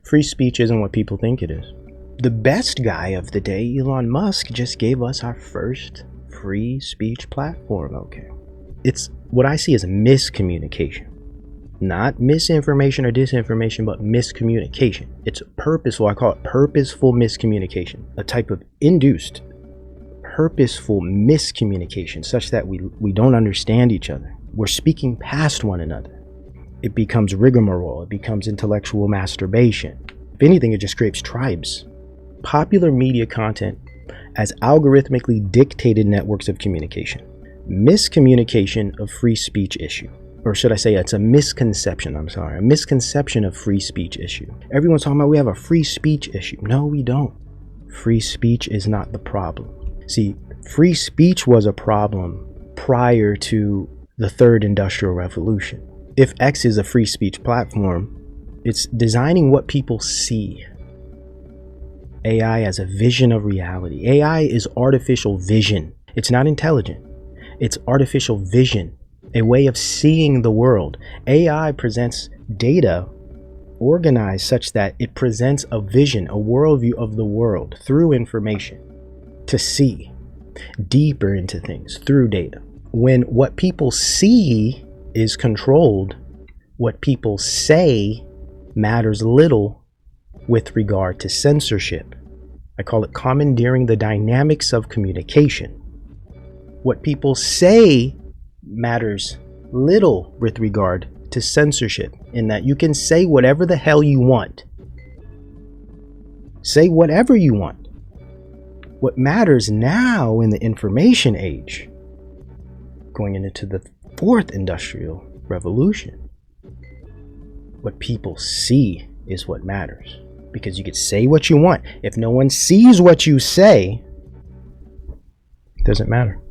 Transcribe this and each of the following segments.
Free speech isn't what people think it is. The best guy of the day, Elon Musk, just gave us our first free speech platform. Okay. It's what I see as miscommunication. Not misinformation or disinformation, but miscommunication. It's purposeful. I call it purposeful miscommunication. A type of induced, purposeful miscommunication such that we don't understand each other. We're speaking past one another. It becomes rigmarole. It becomes intellectual masturbation. If anything, it just creates tribes. Popular media content as algorithmically dictated networks of communication. Miscommunication of free speech issue. Or should I say it's a misconception, a misconception of free speech issue. Everyone's talking about we have a free speech issue. No, we don't. Free speech is not the problem. See, free speech was a problem prior to the third industrial revolution. If X is a free speech platform, it's designing what people see. AI as a vision of reality. AI is artificial vision. It's not intelligent. It's artificial vision, a way of seeing the world. AI presents data organized such that it presents a vision, a worldview of the world through information to see deeper into things through data. When what people see is controlled, what people say matters little with regard to censorship. I call it commandeering the dynamics of communication. What people say matters little with regard to censorship, in that you can say whatever the hell you want. Say whatever you want. What matters now in the information age, going into the fourth industrial revolution, what people see is what matters. Because you can say what you want. If no one sees what you say, it doesn't matter.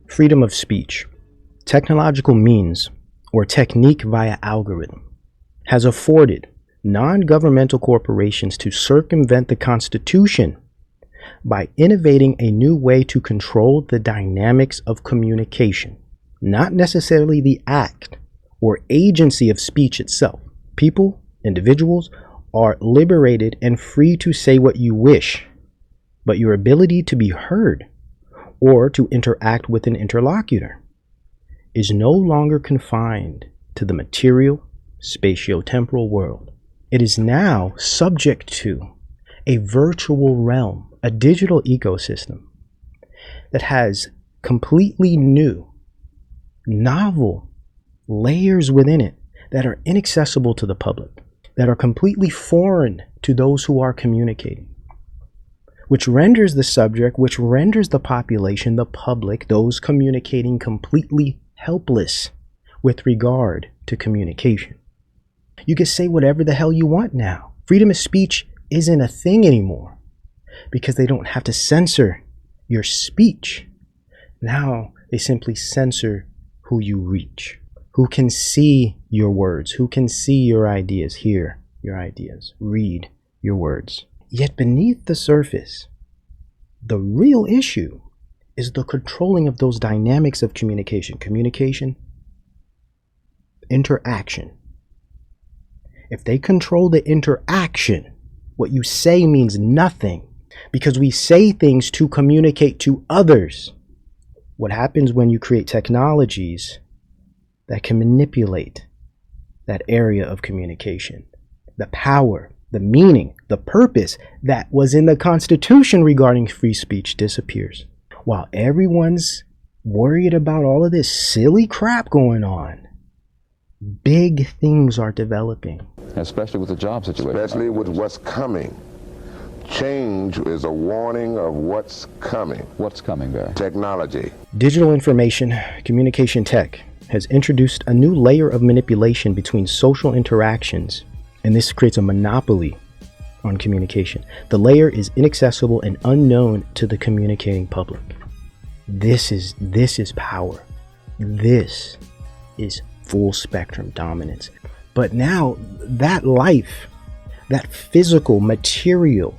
Freedom of speech. Technological means or technique via algorithm has afforded non-governmental corporations to circumvent the Constitution by innovating a new way to control the dynamics of communication, not necessarily the act or agency of speech itself. People, individuals, are liberated and free to say what you wish, but your ability to be heard or to interact with an interlocutor is no longer confined to the material, spatio-temporal world. It is now subject to a virtual realm, a digital ecosystem that has completely new, novel layers within it that are inaccessible to the public, that are completely foreign to those who are communicating, which renders the subject, which renders the population, the public, those communicating, completely helpless with regard to communication. You can say whatever the hell you want now. Freedom of speech isn't a thing anymore because they don't have to censor your speech. Now they simply censor who you reach, who can see your words, who can see your ideas, hear your ideas, read your words. Yet beneath the surface, the real issue is the controlling of those dynamics of communication. Communication, interaction. If they control the interaction, what you say means nothing because we say things to communicate to others. What happens when you create technologies that can manipulate that area of communication, the power, the meaning, the purpose that was in the Constitution regarding free speech disappears. While everyone's worried about all of this silly crap going on, big things are developing. Especially with the job situation. Especially with what's coming. Change is a warning of what's coming. What's coming, Barry? Technology. Digital information communication tech has introduced a new layer of manipulation between social interactions, and this creates a monopoly on communication. The layer is inaccessible and unknown to the communicating public. This is power. This is full spectrum dominance. But now that life, that physical, material,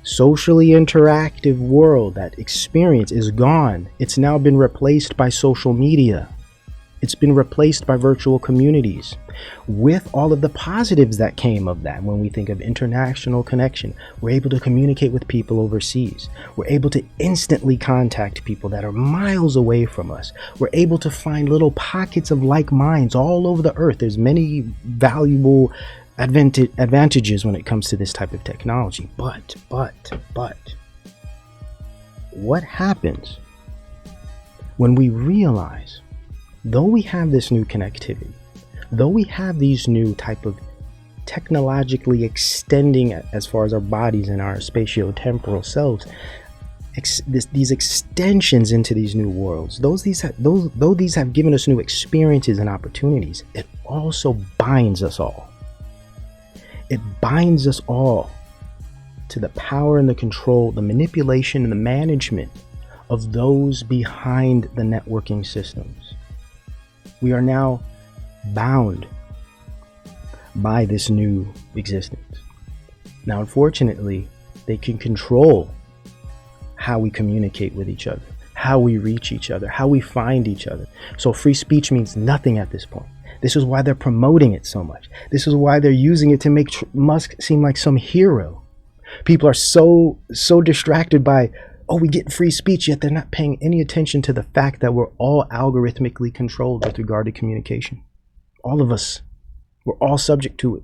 socially interactive world, that experience is gone. It's now been replaced by social media. It's been replaced by virtual communities with all of the positives that came of that. When we think of international connection, we're able to communicate with people overseas. We're able to instantly contact people that are miles away from us. We're able to find little pockets of like minds all over the earth. There's many valuable advantages when it comes to this type of technology. But what happens when we realize, though we have this new connectivity, though we have these new type of technologically extending as far as our bodies and our spatio-temporal selves, these extensions into these new worlds, though these have given us new experiences and opportunities, it also binds us all. It binds us all to the power and the control, the manipulation and the management of those behind the networking systems. We are now bound by this new existence. Now, unfortunately, they can control how we communicate with each other, how we reach each other, how we find each other. So free speech means nothing at this point. This is why they're promoting it so much. This is why they're using it to make Musk seem like some hero. People are so distracted by, oh, we get free speech, yet they're not paying any attention to the fact that we're all algorithmically controlled with regard to communication. All of us, we're all subject to it.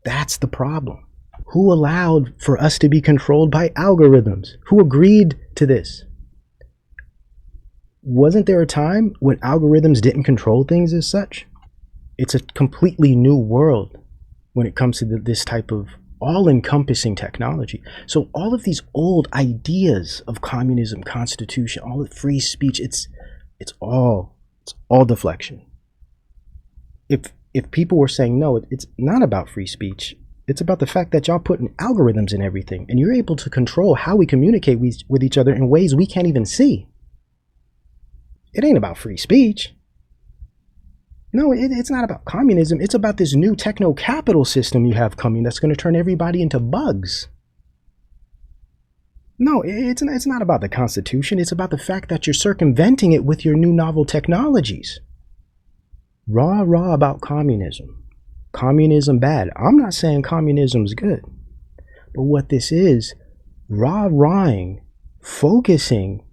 That's the problem. Who allowed for us to be controlled by algorithms? Who agreed to this? Wasn't there a time when algorithms didn't control things as such? It's a completely new world when it comes to this type of all-encompassing technology. So all of these old ideas of communism, constitution, all of free speech, it's all deflection. If people were saying no, it's not about free speech. It's about the fact that y'all putting algorithms in everything, and you're able to control how we communicate with each other in ways we can't even see. It ain't about free speech. No, it's not about communism. It's about this new techno-capital system you have coming that's going to turn everybody into bugs. No, it's not about the Constitution. It's about the fact that you're circumventing it with your new novel technologies. Rah about communism. Communism bad. I'm not saying communism's good. But what this is, rah-rahing, focusing,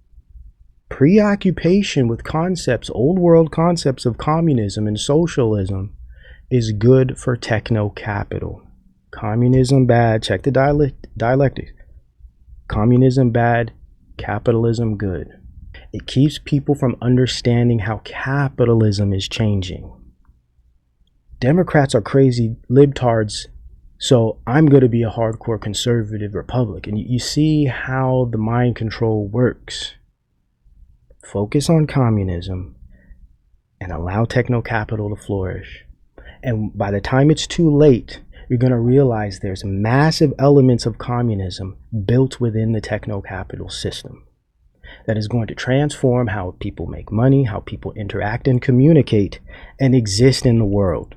preoccupation with concepts, old world concepts of communism and socialism is good for techno-capital. Communism bad, check the dialectics. Communism bad, capitalism good. It keeps people from understanding how capitalism is changing. Democrats are crazy libtards, so I'm going to be a hardcore conservative Republican. You see how the mind control works. Focus on communism and allow techno-capital to flourish. And by the time it's too late, you're going to realize there's massive elements of communism built within the techno-capital system that is going to transform how people make money, how people interact and communicate and exist in the world.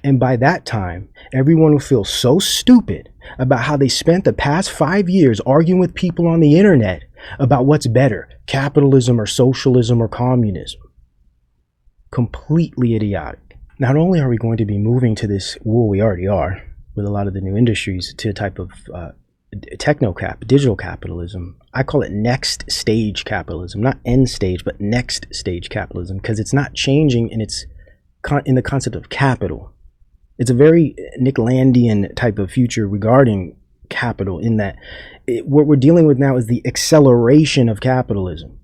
And by that time, everyone will feel so stupid about how they spent the past 5 years arguing with people on the internet about what's better, capitalism or socialism or communism. Completely idiotic. Not only are we going to be moving to this, well, we already are, with a lot of the new industries, to a type of digital capitalism. I call it next stage capitalism, not end stage, but next stage capitalism, because it's not changing in the concept of capital. It's a very Nicklandian type of future regarding capital, in that what we're dealing with now is the acceleration of capitalism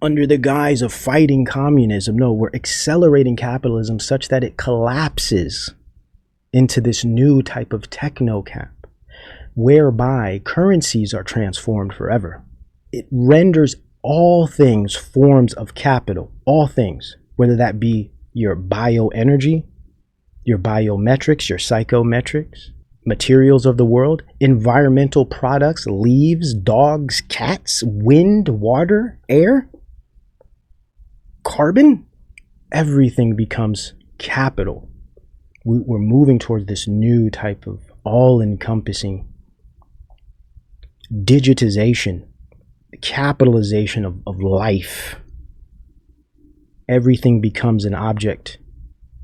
under the guise of fighting communism. No, we're accelerating capitalism such that it collapses into this new type of techno-cap, whereby currencies are transformed forever. It renders all things forms of capital, all things, whether that be your bioenergy, your biometrics, your psychometrics, materials of the world, environmental products, leaves, dogs, cats, wind, water, air, carbon, everything becomes capital. We're moving towards this new type of all-encompassing digitization, capitalization of life. everything becomes an object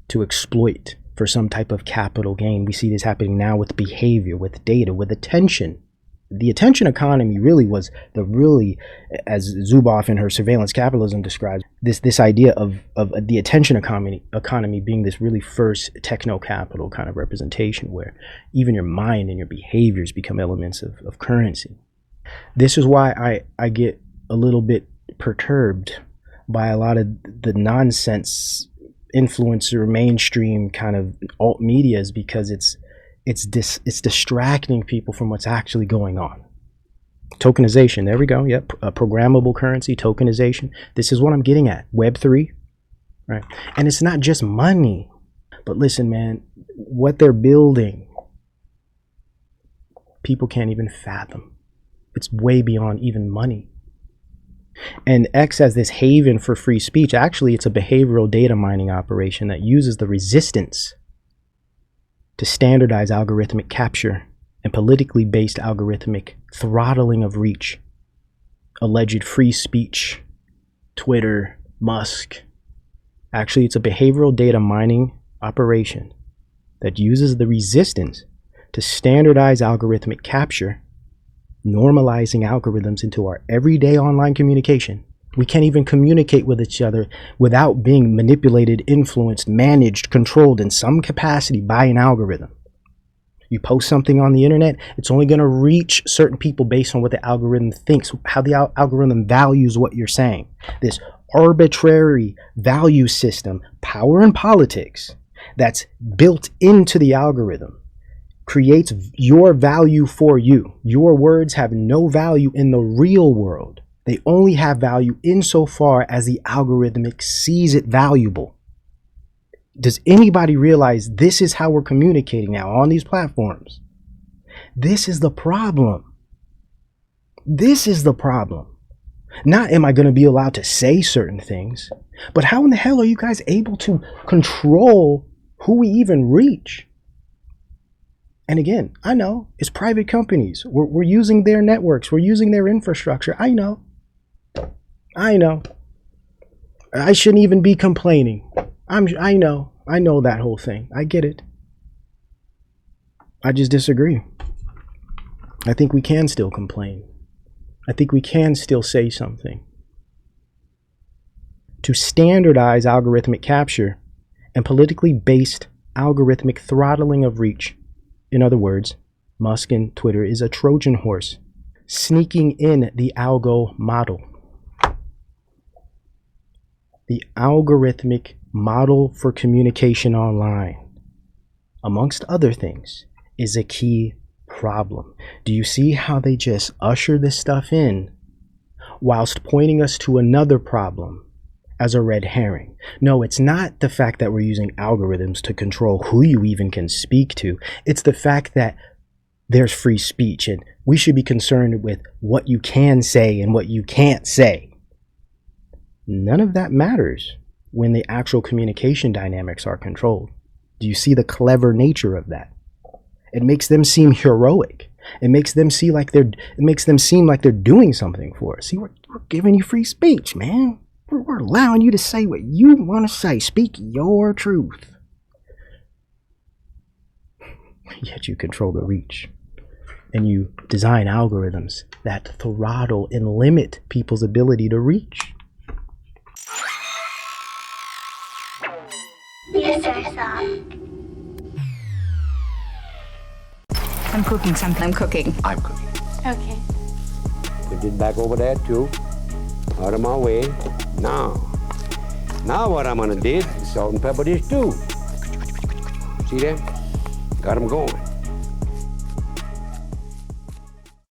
to exploit for some type of capital gain. We see this happening now with behavior, with data, with attention. The attention economy really was as Zuboff in her Surveillance Capitalism describes, this idea of the attention economy being this really first techno-capital kind of representation where even your mind and your behaviors become elements of currency. This is why I get a little bit perturbed by a lot of the nonsense influencer mainstream kind of alt medias, because it's distracting people from what's actually going on. Tokenization, there we go. Yep, programmable currency, tokenization. This is what I'm getting at. Web3, right? And it's not just money, but listen, man, what they're building, people can't even fathom. It's way beyond even money. And X as this haven for free speech, actually it's a behavioral data mining operation that uses the resistance to standardize algorithmic capture and politically based algorithmic throttling of reach. Alleged free speech, Twitter, Musk. Actually, it's a behavioral data mining operation that uses the resistance to standardize algorithmic capture, normalizing algorithms into our everyday online communication. We can't even communicate with each other without being manipulated, influenced, managed, controlled in some capacity by an algorithm. You post something on the internet, it's only going to reach certain people based on what the algorithm thinks, how the algorithm values what you're saying. This arbitrary value system, power in politics, that's built into the algorithm, creates your value for you. Your words have no value in the real world. They only have value insofar as the algorithm sees it valuable. Does anybody realize this is how we're communicating now on these platforms? This is the problem. This is the problem. Not am I going to be allowed to say certain things, but how in the hell are you guys able to control who we even reach? And again, I know it's private companies. We're using their networks. We're using their infrastructure. I know. I shouldn't even be complaining. I know that whole thing. I get it. I just disagree. I think we can still complain. I think we can still say something. To standardize algorithmic capture and politically based algorithmic throttling of reach. In other words, Musk and Twitter is a Trojan horse sneaking in the algo model. The algorithmic model for communication online, amongst other things, is a key problem. Do you see how they just usher this stuff in whilst pointing us to another problem as a red herring? No, it's not the fact that we're using algorithms to control who you even can speak to. It's the fact that there's free speech and we should be concerned with what you can say and what you can't say. None of that matters when the actual communication dynamics are controlled. Do you see the clever nature of that? It makes them seem heroic. It makes them seem like they're doing something for us. See, we're giving you free speech, man. We're allowing you to say what you want to say. Speak your truth. Yet you control the reach. And you design algorithms that throttle and limit people's ability to reach. Yes, sir. I'm cooking something. I'm cooking. Okay. Put it back over there too. Out of my way. Now what I'm gonna do is salt and pepper this too. See that? Got them going.